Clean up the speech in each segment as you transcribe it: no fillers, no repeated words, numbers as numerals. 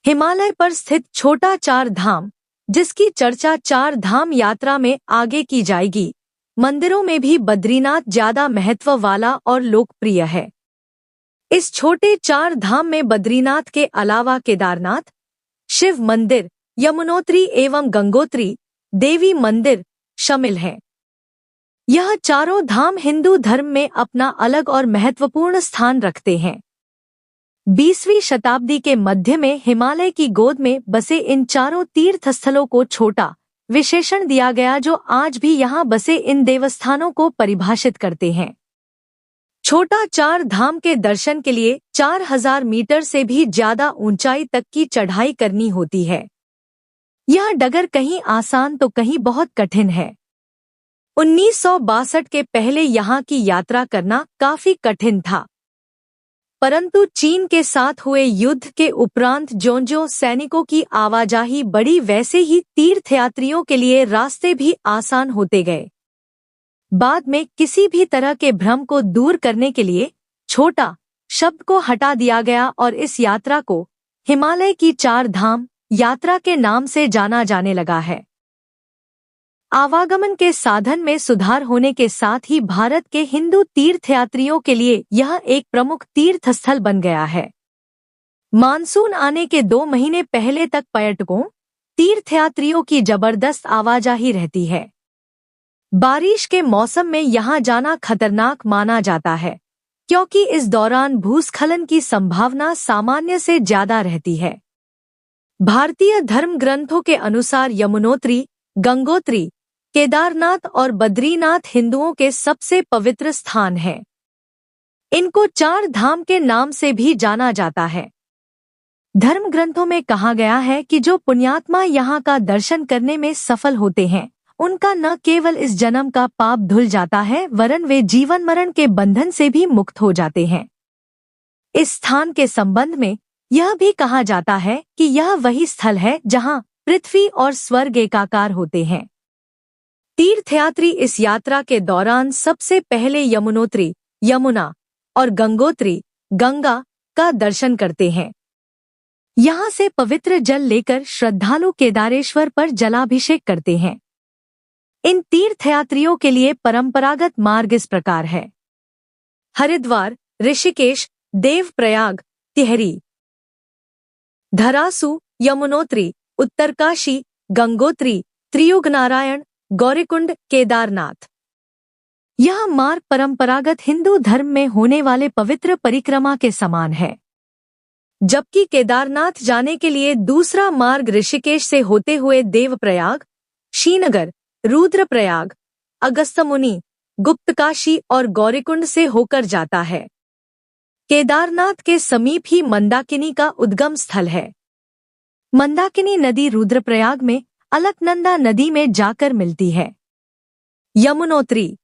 हिमालय पर स्थित छोटा चार धाम, जिसकी चर्चा चार धाम यात्रा में आगे की जाएगी, मंदिरों में भी बद्रीनाथ ज्यादा महत्व वाला और लोकप्रिय है। इस छोटे चार धाम में बद्रीनाथ के अलावा केदारनाथ, शिव मंदिर, यमुनोत्री एवं गंगोत्री देवी मंदिर शामिल हैं। यह चारों धाम हिंदू धर्म में अपना अलग और महत्वपूर्ण स्थान रखते हैं। 20वीं शताब्दी के मध्य में हिमालय की गोद में बसे इन चारों तीर्थ स्थलों को छोटा विशेषण दिया गया, जो आज भी यहाँ बसे इन देवस्थानों को परिभाषित करते हैं। छोटा चार धाम के दर्शन के लिए 4000 मीटर से भी ज्यादा ऊंचाई तक की चढ़ाई करनी होती है। यह डगर कहीं आसान तो कहीं बहुत कठिन है। 1962 के पहले यहाँ की यात्रा करना काफी कठिन था, परंतु चीन के साथ हुए युद्ध के उपरांत ज्यों-ज्यों सैनिकों की आवाजाही बढ़ी, वैसे ही तीर्थयात्रियों के लिए रास्ते भी आसान होते गए। बाद में किसी भी तरह के भ्रम को दूर करने के लिए छोटा शब्द को हटा दिया गया और इस यात्रा को हिमालय की चार धाम यात्रा के नाम से जाना जाने लगा है। आवागमन के साधन में सुधार होने के साथ ही भारत के हिंदू तीर्थयात्रियों के लिए यह एक प्रमुख तीर्थस्थल बन गया है। मानसून आने के 2 महीने पहले तक पर्यटकों, तीर्थयात्रियों की जबरदस्त आवाजाही रहती है। बारिश के मौसम में यहाँ जाना खतरनाक माना जाता है, क्योंकि इस दौरान भूस्खलन की संभावना सामान्य से ज्यादा रहती है। भारतीय धर्म ग्रंथों के अनुसार यमुनोत्री, गंगोत्री, केदारनाथ और बद्रीनाथ हिंदुओं के सबसे पवित्र स्थान हैं। इनको चार धाम के नाम से भी जाना जाता है। धर्म ग्रंथों में कहा गया है कि जो पुण्यात्मा यहाँ का दर्शन करने में सफल होते हैं, उनका न केवल इस जन्म का पाप धुल जाता है, वरन वे जीवन मरण के बंधन से भी मुक्त हो जाते हैं। इस स्थान के संबंध में यह भी कहा जाता है कि यह वही स्थल है जहाँ पृथ्वी और स्वर्ग एकाकार होते हैं। तीर्थयात्री इस यात्रा के दौरान सबसे पहले यमुनोत्री, यमुना और गंगोत्री, गंगा का दर्शन करते हैं। यहाँ से पवित्र जल लेकर श्रद्धालु केदारेश्वर पर जलाभिषेक करते हैं। इन तीर्थयात्रियों के लिए परंपरागत मार्ग इस प्रकार है: हरिद्वार, ऋषिकेश, देवप्रयाग, टिहरी, धरासू, यमुनोत्री, उत्तरकाशी, गंगोत्री, त्रियुगनारायण, गौरीकुंड, केदारनाथ। यह मार्ग परंपरागत हिंदू धर्म में होने वाले पवित्र परिक्रमा के समान है। जबकि केदारनाथ जाने के लिए दूसरा मार्ग ऋषिकेश से होते हुए देवप्रयाग, श्रीनगर, रुद्रप्रयाग, अगस्त्यमुनि, गुप्तकाशी और गौरीकुंड से होकर जाता है। केदारनाथ के समीप ही मंदाकिनी का उद्गम स्थल है। मंदाकिनी नदी रुद्रप्रयाग में अलकनंदा नदी में जाकर मिलती है। यमुनोत्री,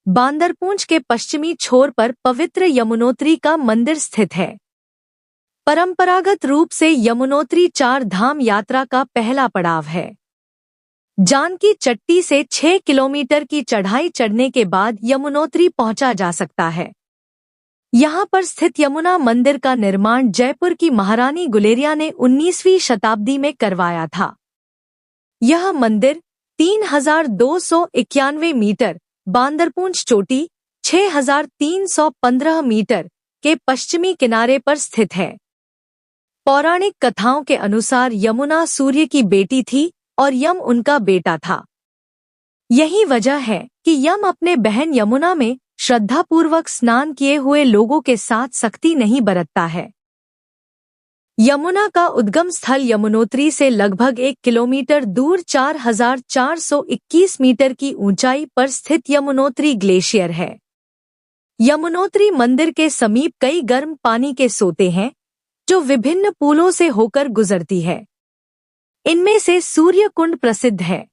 बांदरपूंछ के पश्चिमी छोर पर पवित्र यमुनोत्री का मंदिर स्थित है। परंपरागत रूप से यमुनोत्री चार धाम यात्रा का पहला पड़ाव है। जानकी चट्टी से 6 किलोमीटर की चढ़ाई चढ़ने के बाद यमुनोत्री पहुंचा जा सकता है। यहाँ पर स्थित यमुना मंदिर का निर्माण जयपुर की महारानी गुलेरिया ने 19वीं शताब्दी में करवाया था। यह मंदिर 3291 मीटर, बांदरपूंछ चोटी 6315 मीटर के पश्चिमी किनारे पर स्थित है। पौराणिक कथाओं के अनुसार यमुना सूर्य की बेटी थी और यम उनका बेटा था। यही वजह है कि यम अपने बहन यमुना में श्रद्धापूर्वक स्नान किए हुए लोगों के साथ सख्ती नहीं बरतता है। यमुना का उद्गम स्थल यमुनोत्री से लगभग 1 किलोमीटर दूर 4421 मीटर की ऊंचाई पर स्थित यमुनोत्री ग्लेशियर है। यमुनोत्री मंदिर के समीप कई गर्म पानी के सोते हैं, जो विभिन्न पुलों से होकर गुजरती है। इनमें से सूर्य कुंड प्रसिद्ध है।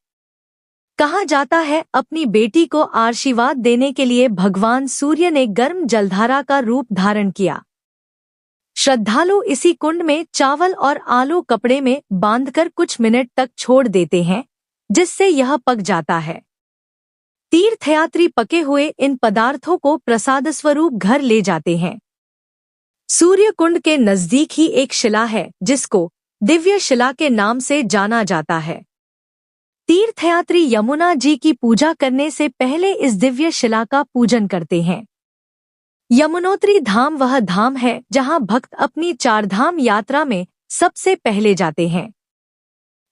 कहा जाता है अपनी बेटी को आशीर्वाद देने के लिए भगवान सूर्य ने गर्म जलधारा का रूप धारण किया। श्रद्धालु इसी कुंड में चावल और आलू कपड़े में बांधकर कुछ मिनट तक छोड़ देते हैं, जिससे यह पक जाता है। तीर्थयात्री पके हुए इन पदार्थों को प्रसाद स्वरूप घर ले जाते हैं। सूर्य कुंड के नजदीक ही एक शिला है जिसको दिव्य शिला के नाम से जाना जाता है। तीर्थयात्री यमुना जी की पूजा करने से पहले इस दिव्य शिला का पूजन करते हैं। यमुनोत्री धाम वह धाम है जहां भक्त अपनी चारधाम यात्रा में सबसे पहले जाते हैं।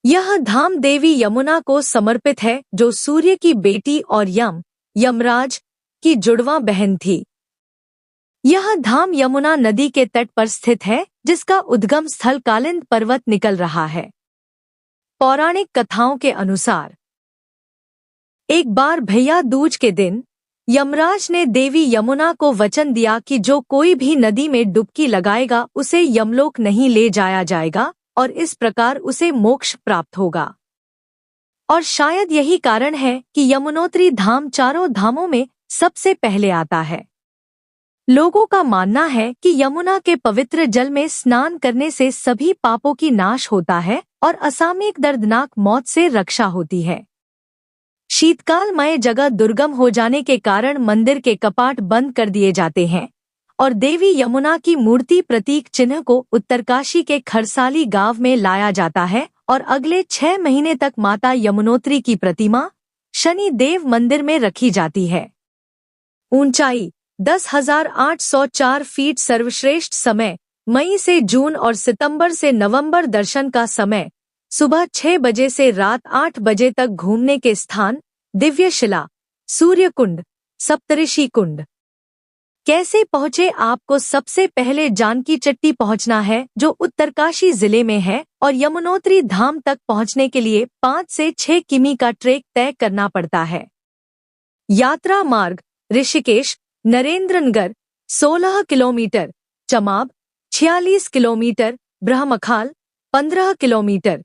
यह धाम देवी यमुना को समर्पित है, जो सूर्य की बेटी और यमराज की जुड़वा बहन थी। यह धाम यमुना नदी के तट पर स्थित है, जिसका उद्गम स्थल कालिंद पर्वत निकल रहा है। पौराणिक कथाओं के अनुसार एक बार भैया दूज के दिन यमराज ने देवी यमुना को वचन दिया कि जो कोई भी नदी में डुबकी लगाएगा उसे यमलोक नहीं ले जाया जाएगा और इस प्रकार उसे मोक्ष प्राप्त होगा। और शायद यही कारण है कि यमुनोत्री धाम चारों धामों में सबसे पहले आता है। लोगों का मानना है कि यमुना के पवित्र जल में स्नान करने से सभी पापों की नाश होता है और असामयिक दर्दनाक मौत से रक्षा होती है। शीतकालमय जगह दुर्गम हो जाने के कारण मंदिर के कपाट बंद कर दिए जाते हैं और देवी यमुना की मूर्ति प्रतीक चिन्ह को उत्तरकाशी के खरसाली गांव में लाया जाता है और अगले 6 महीने तक माता यमुनोत्री की प्रतिमा शनि देव मंदिर में रखी जाती है। ऊंचाई 10,804 फीट। सर्वश्रेष्ठ समय मई से जून और सितंबर से नवंबर। दर्शन का समय सुबह 6 बजे से रात 8 बजे तक। घूमने के स्थान दिव्य शिला, सूर्य कुंड, सप्तऋषि कुंड। कैसे पहुँचे? आपको सबसे पहले जानकी चट्टी पहुंचना है जो उत्तरकाशी जिले में है और यमुनोत्री धाम तक पहुंचने के लिए 5 से 6 किमी का ट्रेक तय करना पड़ता है। यात्रा मार्ग Rishikesh Narendranagar 16 kilometre, Chamba 46 kilometre, Brahmkhal 15 kilometre,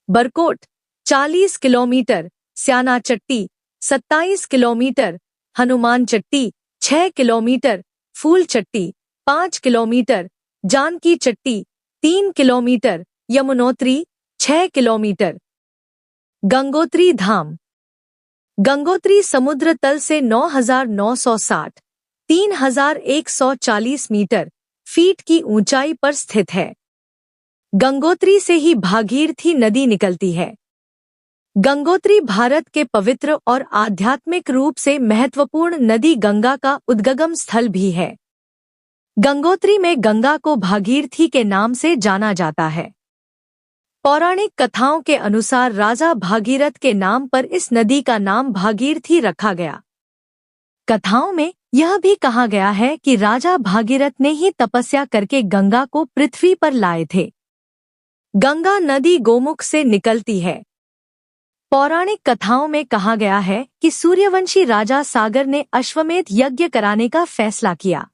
Barkot 40 kilometre, Syana Chatti 27 kilometre, Hanuman Chatti 6 kilometre, Phool Chatti 5 kilometre, Janki Chatti 3 kilometre, Yamunotri 6 kilometre. Gangotri Dham. Gangotri समुद्र तल से 9,960 3,140 मीटर फीट की ऊंचाई पर स्थित है। गंगोत्री से ही भागीरथी नदी निकलती है। गंगोत्री भारत के पवित्र और आध्यात्मिक रूप से महत्वपूर्ण नदी गंगा का उद्गम स्थल भी है। गंगोत्री में गंगा को भागीरथी के नाम से जाना जाता है। पौराणिक कथाओं के अनुसार राजा भागीरथ के नाम पर इस नदी का नाम भागीरथी रखा गया। कथाओं में यह भी कहा गया है कि राजा भागीरथ ने ही तपस्या करके गंगा को पृथ्वी पर लाए थे। गंगा नदी गोमुख से निकलती है। पौराणिक कथाओं में कहा गया है कि सूर्यवंशी राजा सागर ने अश्वमेध यज्ञ कराने का फैसला किया।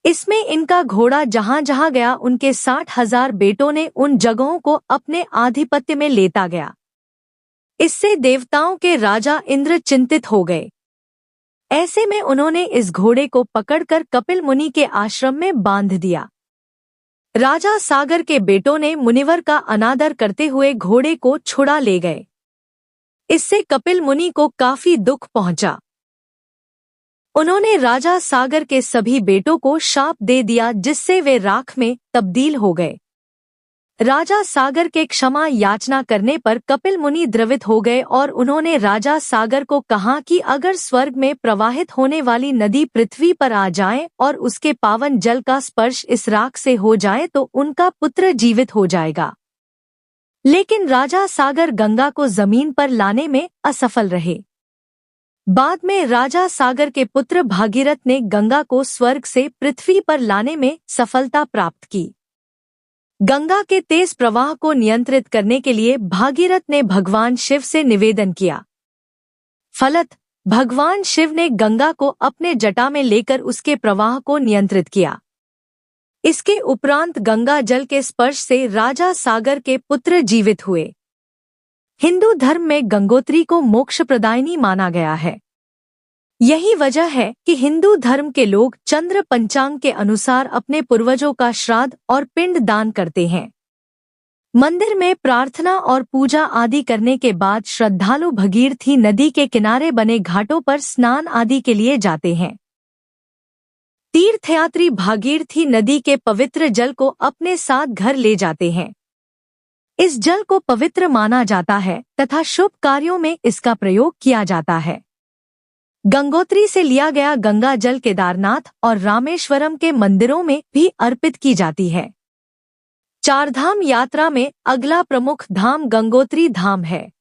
इसमें इनका घोड़ा जहां जहां गया उनके 60,000 बेटों ने उन जगहों को अपने आधिपत्य में लेता गया। इससे देवताओं के राजा इंद्र चिंतित हो गए। ऐसे में उन्होंने इस घोड़े को पकड़कर कपिल मुनि के आश्रम में बांध दिया। राजा सागर के बेटों ने मुनिवर का अनादर करते हुए घोड़े को छुड़ा ले गए। इससे कपिल मुनि को काफी दुख पहुंचा। उन्होंने राजा सागर के सभी बेटों को शाप दे दिया, जिससे वे राख में तब्दील हो गए। राजा सागर के क्षमा याचना करने पर कपिल मुनि द्रवित हो गए और उन्होंने राजा सागर को कहा कि अगर स्वर्ग में प्रवाहित होने वाली नदी पृथ्वी पर आ जाए और उसके पावन जल का स्पर्श इस राख से हो जाए तो उनका पुत्र जीवित हो जाएगा। लेकिन राजा सागर गंगा को जमीन पर लाने में असफल रहे। बाद में राजा सागर के पुत्र भागीरथ ने गंगा को स्वर्ग से पृथ्वी पर लाने में सफलता प्राप्त की। गंगा के तेज प्रवाह को नियंत्रित करने के लिए भागीरथ ने भगवान शिव से निवेदन किया। फलत भगवान शिव ने गंगा को अपने जटा में लेकर उसके प्रवाह को नियंत्रित किया। इसके उपरांत गंगा जल के स्पर्श से राजा सागर के पुत्र जीवित हुए। हिंदू धर्म में गंगोत्री को मोक्ष प्रदायिनी माना गया है। यही वजह है कि हिंदू धर्म के लोग चंद्र पंचांग के अनुसार अपने पूर्वजों का श्राद्ध और पिंड दान करते हैं। मंदिर में प्रार्थना और पूजा आदि करने के बाद श्रद्धालु भगीरथी नदी के किनारे बने घाटों पर स्नान आदि के लिए जाते हैं। तीर्थयात्री भागीरथी नदी के पवित्र जल को अपने साथ घर ले जाते हैं। इस जल को पवित्र माना जाता है तथा शुभ कार्यों में इसका प्रयोग किया जाता है। गंगोत्री से लिया गया गंगा जल केदारनाथ और रामेश्वरम के मंदिरों में भी अर्पित की जाती है। चारधाम यात्रा में अगला प्रमुख धाम गंगोत्री धाम है।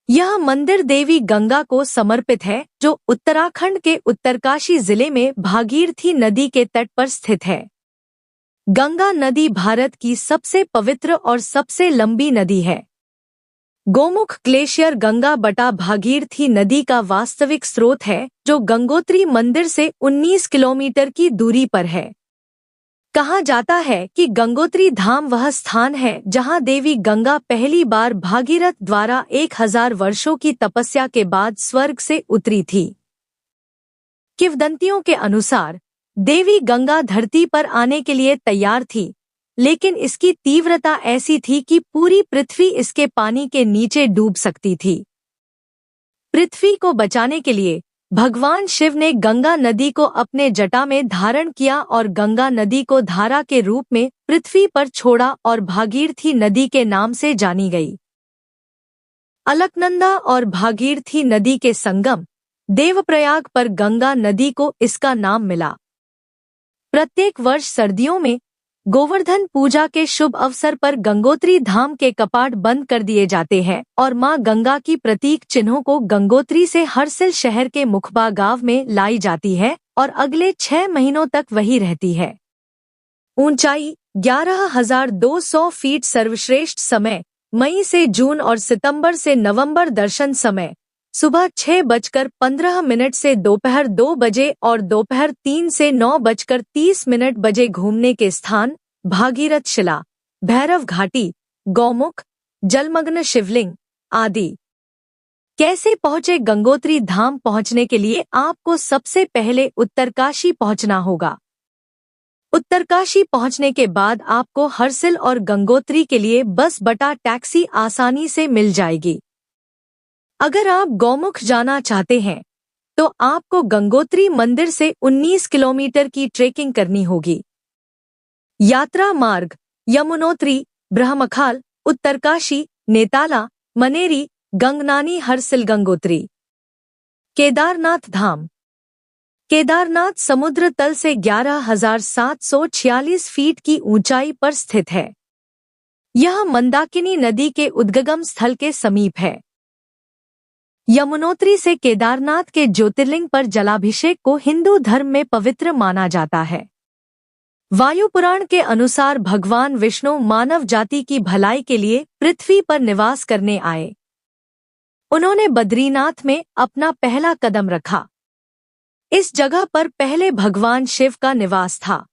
यह मंदिर देवी गंगा को समर्पित है, जो उत्तराखंड के उत्तरकाशी जिले में भागीरथी नदी के तट पर स्थित है। गंगा नदी भारत की सबसे पवित्र और सबसे लंबी नदी है। गोमुख ग्लेशियर गंगा बटा भागीरथी नदी का वास्तविक स्रोत है, जो गंगोत्री मंदिर से 19 किलोमीटर की दूरी पर है। कहा जाता है कि गंगोत्री धाम वह स्थान है जहां देवी गंगा पहली बार भागीरथ द्वारा 1000 वर्षों की तपस्या के बाद स्वर्ग से उतरी थी। किंवदंतियों के अनुसार देवी गंगा धरती पर आने के लिए तैयार थी, लेकिन इसकी तीव्रता ऐसी थी कि पूरी पृथ्वी इसके पानी के नीचे डूब सकती थी। पृथ्वी को बचाने के लिए भगवान शिव ने गंगा नदी को अपने जटा में धारण किया और गंगा नदी को धारा के रूप में पृथ्वी पर छोड़ा और भागीरथी नदी के नाम से जानी गई। अलकनंदा और भागीरथी नदी के संगम देवप्रयाग पर गंगा नदी को इसका नाम मिला। प्रत्येक वर्ष सर्दियों में गोवर्धन पूजा के शुभ अवसर पर गंगोत्री धाम के कपाट बंद कर दिए जाते हैं और मां गंगा की प्रतीक चिन्हों को गंगोत्री से हरसिल शहर के मुखबा गांव में लाई जाती है और अगले 6 महीनों तक वही रहती है। ऊंचाई 11,200 फीट। सर्वश्रेष्ठ समय मई से जून और सितंबर से नवंबर। दर्शन समय सुबह 6:15 से दोपहर 2 बजे और दोपहर 3 से 9:30 बजे। घूमने के स्थान भागीरथ शिला, भैरव घाटी, गौमुख, जलमग्न शिवलिंग आदि। कैसे पहुंचे गंगोत्री धाम? पहुंचने के लिए आपको सबसे पहले उत्तरकाशी पहुंचना होगा। उत्तरकाशी पहुंचने के बाद आपको हरसिल और गंगोत्री के लिए बस बटा टैक्सी आसानी से मिल जाएगी। अगर आप गौमुख जाना चाहते हैं तो आपको गंगोत्री मंदिर से 19 किलोमीटर की ट्रेकिंग करनी होगी। यात्रा मार्ग यमुनोत्री, ब्रह्मखाल, उत्तरकाशी, नेताला, मनेरी, गंगनानी, हरसिल, गंगोत्री। केदारनाथ धाम। केदारनाथ समुद्र तल से 11,746 फीट की ऊंचाई पर स्थित है। यह मंदाकिनी नदी के उद्गम स्थल के समीप है। यमुनोत्री से केदारनाथ के ज्योतिर्लिंग पर जलाभिषेक को हिंदू धर्म में पवित्र माना जाता है। वायु पुराण के अनुसार भगवान विष्णु मानव जाति की भलाई के लिए पृथ्वी पर निवास करने आए। उन्होंने बद्रीनाथ में अपना पहला कदम रखा। इस जगह पर पहले भगवान शिव का निवास था,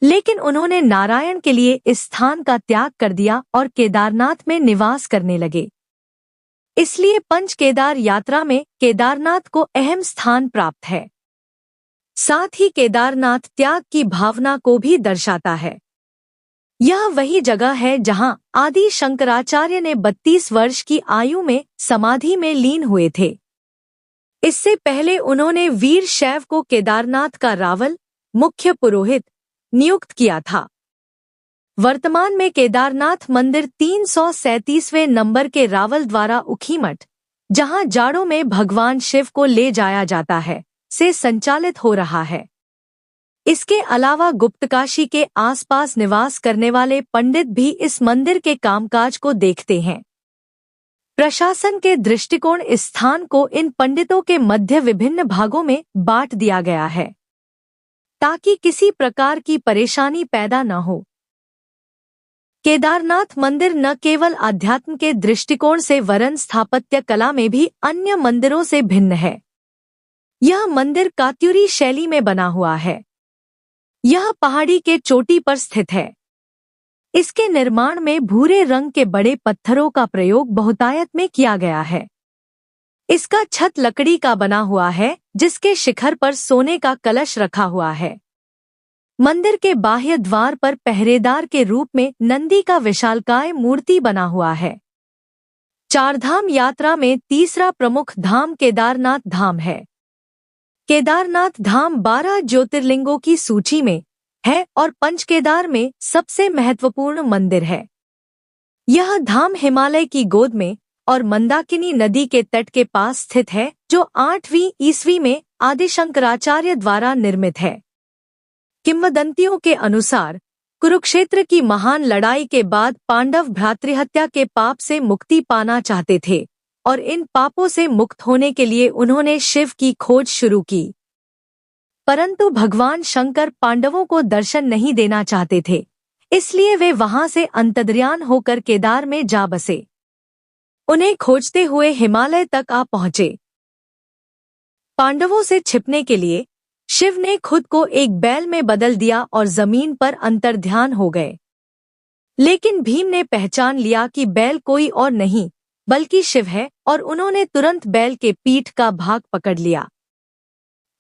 लेकिन उन्होंने नारायण के लिए इस स्थान का त्याग कर दिया और केदारनाथ में निवास करने लगे। इसलिए पंच केदार यात्रा में केदारनाथ को अहम स्थान प्राप्त है। साथ ही केदारनाथ त्याग की भावना को भी दर्शाता है। यह वही जगह है जहां आदि शंकराचार्य ने 32 वर्ष की आयु में समाधि में लीन हुए थे। इससे पहले उन्होंने वीर शैव को केदारनाथ का रावल, मुख्य पुरोहित, नियुक्त किया था। वर्तमान में केदारनाथ मंदिर 337वें नंबर के रावल द्वारा उखीमठ, जहां जाड़ों में भगवान शिव को ले जाया जाता है, से संचालित हो रहा है। इसके अलावा गुप्तकाशी के आसपास निवास करने वाले पंडित भी इस मंदिर के कामकाज को देखते हैं। प्रशासन के दृष्टिकोण इस स्थान को इन पंडितों के मध्य विभिन्न भागों में बांट दिया गया है, ताकि किसी प्रकार की परेशानी पैदा न हो। केदारनाथ मंदिर न केवल आध्यात्म के दृष्टिकोण से वरन स्थापत्य कला में भी अन्य मंदिरों से भिन्न है। यह मंदिर कात्यूरी शैली में बना हुआ है। यह पहाड़ी के चोटी पर स्थित है। इसके निर्माण में भूरे रंग के बड़े पत्थरों का प्रयोग बहुतायत में किया गया है। इसका छत लकड़ी का बना हुआ है, जिसके शिखर पर सोने का कलश रखा हुआ है। मंदिर के बाह्य द्वार पर पहरेदार के रूप में नंदी का विशालकाय मूर्ति बना हुआ है। चारधाम यात्रा में तीसरा प्रमुख धाम केदारनाथ धाम है। केदारनाथ धाम 12 ज्योतिर्लिंगों की सूची में है और पंचकेदार में सबसे महत्वपूर्ण मंदिर है। यह धाम हिमालय की गोद में और मंदाकिनी नदी के तट के पास स्थित है, जो 8वीं ईस्वी में आदि शंकराचार्य द्वारा निर्मित है। किंवदंतियों के अनुसार कुरुक्षेत्र की महान लड़ाई के बाद पांडव भ्रातृहत्या के पाप से मुक्ति पाना चाहते थे और इन पापों से मुक्त होने के लिए उन्होंने शिव की खोज शुरू की। परंतु भगवान शंकर पांडवों को दर्शन नहीं देना चाहते थे, इसलिए वे वहां से अंतर्ध्यान होकर केदार में जा बसे। उन्हें खोजते हुए हिमालय तक आ पहुंचे। पांडवों से छिपने के लिए शिव ने खुद को एक बैल में बदल दिया और जमीन पर अंतर्ध्यान हो गए। लेकिन भीम ने पहचान लिया कि बैल कोई और नहीं बल्कि शिव है और उन्होंने तुरंत बैल के पीठ का भाग पकड़ लिया।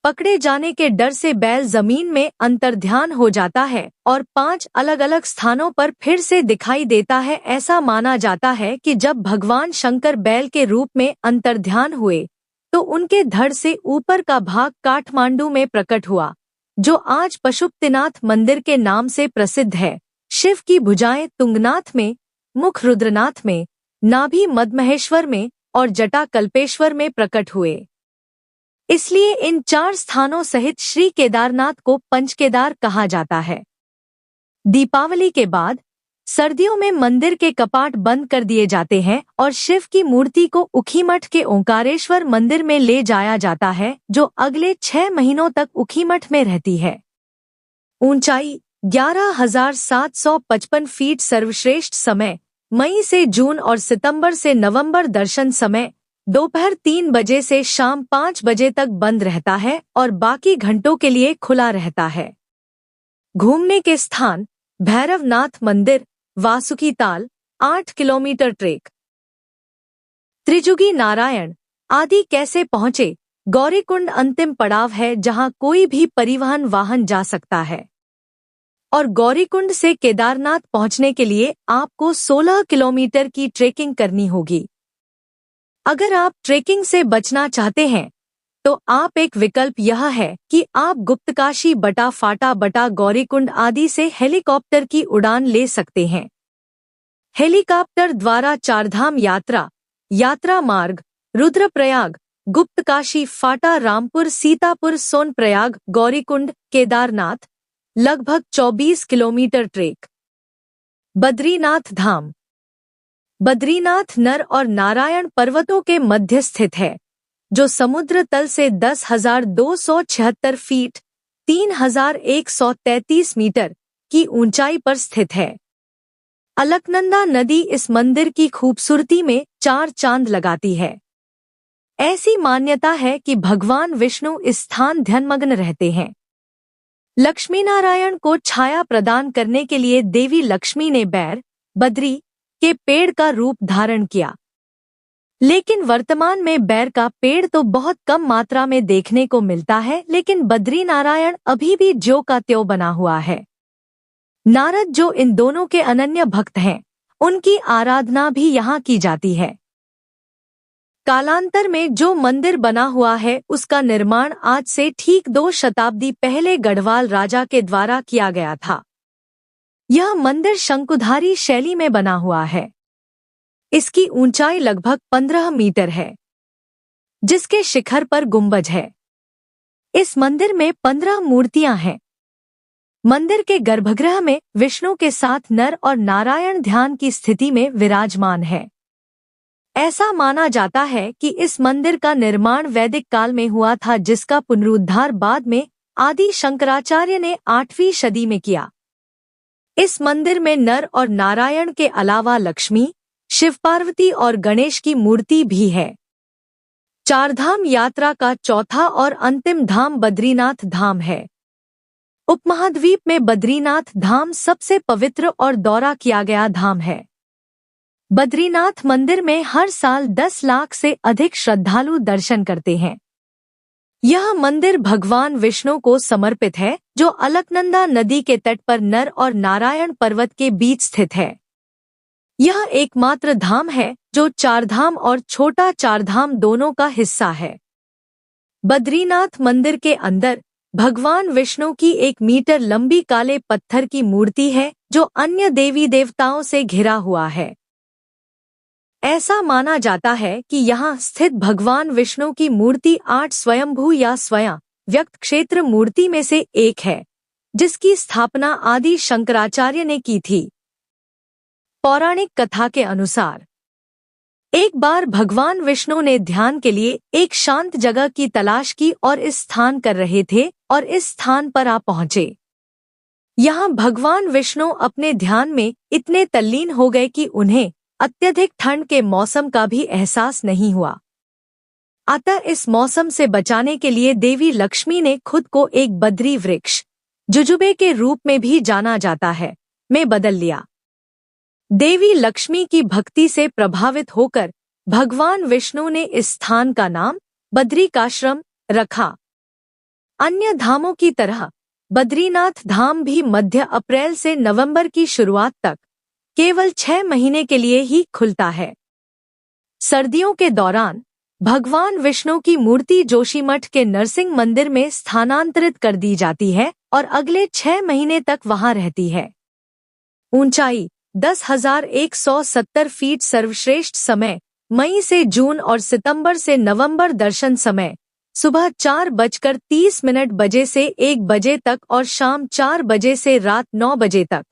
पकड़े जाने के डर से बैल जमीन में अंतर्ध्यान हो जाता है और 5 अलग अलग स्थानों पर फिर से दिखाई देता है। ऐसा माना जाता है कि जब भगवान शंकर बैल के रूप में अंतर्ध्यान हुए तो उनके धड़ से ऊपर का भाग काठमांडू में प्रकट हुआ, जो आज पशुपतिनाथ मंदिर के नाम से प्रसिद्ध है। शिव की भुजाएं तुंगनाथ में, मुख रुद्रनाथ में, नाभि मद्महेश्वर में और जटा कल्पेश्वर में प्रकट हुए। इसलिए इन 4 स्थानों सहित श्री केदारनाथ को पंचकेदार कहा जाता है। दीपावली के बाद सर्दियों में मंदिर के कपाट बंद कर दिए जाते हैं और शिव की मूर्ति को उखीमठ के ओंकारेश्वर मंदिर में ले जाया जाता है, जो अगले 6 महीनों तक उखीमठ में रहती है। ऊंचाई 11,755 फीट। सर्वश्रेष्ठ समय मई से जून और सितंबर से नवंबर। दर्शन समय दोपहर 3 बजे से शाम 5 बजे तक बंद रहता है और बाकी घंटों के लिए खुला रहता है। घूमने के स्थान भैरवनाथ मंदिर, वासुकी ताल, 8 किलोमीटर ट्रेक। त्रिजुगी नारायण आदि कैसे पहुँचे? गौरीकुंड अंतिम पड़ाव है जहां कोई भी परिवहन वाहन जा सकता है और गौरीकुंड से केदारनाथ पहुंचने के लिए आपको 16 किलोमीटर की ट्रेकिंग करनी होगी। अगर आप ट्रेकिंग से बचना चाहते हैं तो आप एक विकल्प यह है कि आप गुप्तकाशी बटा फाटा बटा गौरीकुंड आदि से हेलीकॉप्टर की उड़ान ले सकते हैं। हेलीकॉप्टर द्वारा चारधाम यात्रा मार्ग रुद्रप्रयाग, गुप्तकाशी, फाटा, रामपुर, सीतापुर, सोनप्रयाग, गौरीकुंड, केदारनाथ, लगभग 24 किलोमीटर ट्रेक। बद्रीनाथ धाम। बद्रीनाथ नर और नारायण पर्वतों के मध्य स्थित है, जो समुद्र तल से 10,276 फीट 3,133 मीटर की ऊंचाई पर स्थित है। अलकनंदा नदी इस मंदिर की खूबसूरती में 4 चांद लगाती है। ऐसी मान्यता है कि भगवान विष्णु इस स्थान ध्यानमग्न रहते हैं। लक्ष्मी नारायण को छाया प्रदान करने के लिए देवी लक्ष्मी ने बैर, बद्री के पेड़ का रूप धारण किया। लेकिन वर्तमान में बैर का पेड़ तो बहुत कम मात्रा में देखने को मिलता है, लेकिन बद्री नारायण अभी भी ज्यों का त्यों बना हुआ है। नारद, जो इन दोनों के अनन्य भक्त हैं, उनकी आराधना भी यहाँ की जाती है। कालांतर में जो मंदिर बना हुआ है उसका निर्माण आज से ठीक 2 शताब्दी पहले गढ़वाल राजा के द्वारा किया गया था। यह मंदिर शंकुधारी शैली में बना हुआ है। इसकी ऊंचाई लगभग 15 मीटर है, जिसके शिखर पर गुंबज है। इस मंदिर में 15 मूर्तियां हैं। मंदिर के गर्भगृह में विष्णु के साथ नर और नारायण ध्यान की स्थिति में विराजमान है। ऐसा माना जाता है कि इस मंदिर का निर्माण वैदिक काल में हुआ था, जिसका पुनरुद्धार बाद में आदि शंकराचार्य ने 8वीं सदी में किया। इस मंदिर में नर और नारायण के अलावा लक्ष्मी, शिव पार्वती और गणेश की मूर्ति भी है। चारधाम यात्रा का चौथा और अंतिम धाम बद्रीनाथ धाम है। उपमहाद्वीप में बद्रीनाथ धाम सबसे पवित्र और दौरा किया गया धाम है। बद्रीनाथ मंदिर में हर साल 10 लाख से अधिक श्रद्धालु दर्शन करते हैं। यह मंदिर भगवान विष्णु को समर्पित है, जो अलकनंदा नदी के तट पर नर और नारायण पर्वत के बीच स्थित है। यह एकमात्र धाम है जो चारधाम और छोटा चारधाम दोनों का हिस्सा है। बद्रीनाथ मंदिर के अंदर भगवान विष्णु की 1 मीटर लंबी काले पत्थर की मूर्ति है जो अन्य देवी देवताओं से घिरा हुआ है। ऐसा माना जाता है कि यहाँ स्थित भगवान विष्णु की मूर्ति 8 स्वयंभू या स्वयं व्यक्त क्षेत्र मूर्ति में से एक है, जिसकी स्थापना आदि शंकराचार्य ने की थी। पौराणिक कथा के अनुसार एक बार भगवान विष्णु ने ध्यान के लिए एक शांत जगह की तलाश की और इस स्थान कर रहे थे और इस स्थान पर आ पहुंचे। यहाँ भगवान विष्णु अपने ध्यान में इतने तल्लीन हो गए कि उन्हें अत्यधिक ठंड के मौसम का भी एहसास नहीं हुआ। अतः इस मौसम से बचाने के लिए देवी लक्ष्मी ने खुद को एक बद्री वृक्ष, जुजुबे के रूप में भी जाना जाता है, में बदल लिया। देवी लक्ष्मी की भक्ति से प्रभावित होकर भगवान विष्णु ने इस स्थान का नाम बद्रिकाश्रम रखा। अन्य धामों की तरह बद्रीनाथ धाम भी मध्य अप्रैल से नवंबर की शुरुआत तक केवल 6 महीने के लिए ही खुलता है। सर्दियों के दौरान भगवान विष्णु की मूर्ति जोशीमठ के नरसिंह मंदिर में स्थानांतरित कर दी जाती है और अगले 6 महीने तक वहां रहती है। ऊंचाई 10,170 फीट। सर्वश्रेष्ठ समय मई से जून और सितंबर से नवंबर। दर्शन समय सुबह 4:30 बजे से 1 बजे तक और शाम 4 बजे से रात 9 बजे तक।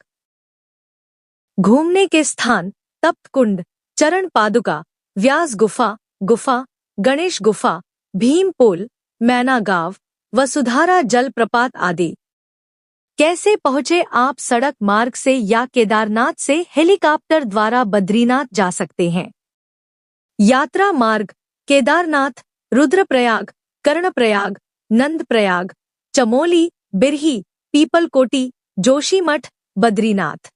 घूमने के स्थान तप्त कुंड, चरण पादुका, व्यास गुफा, गणेश गुफा, भीम पोल, मैना गांव, वसुधारा जलप्रपात आदि। कैसे पहुंचे आप? सड़क मार्ग से या केदारनाथ से हेलीकॉप्टर द्वारा बद्रीनाथ जा सकते हैं। यात्रा मार्ग केदारनाथ, रुद्रप्रयाग, कर्णप्रयाग, नंदप्रयाग, चमोली, बिरही, पीपलकोटी, जोशीमठ, बद्रीनाथ।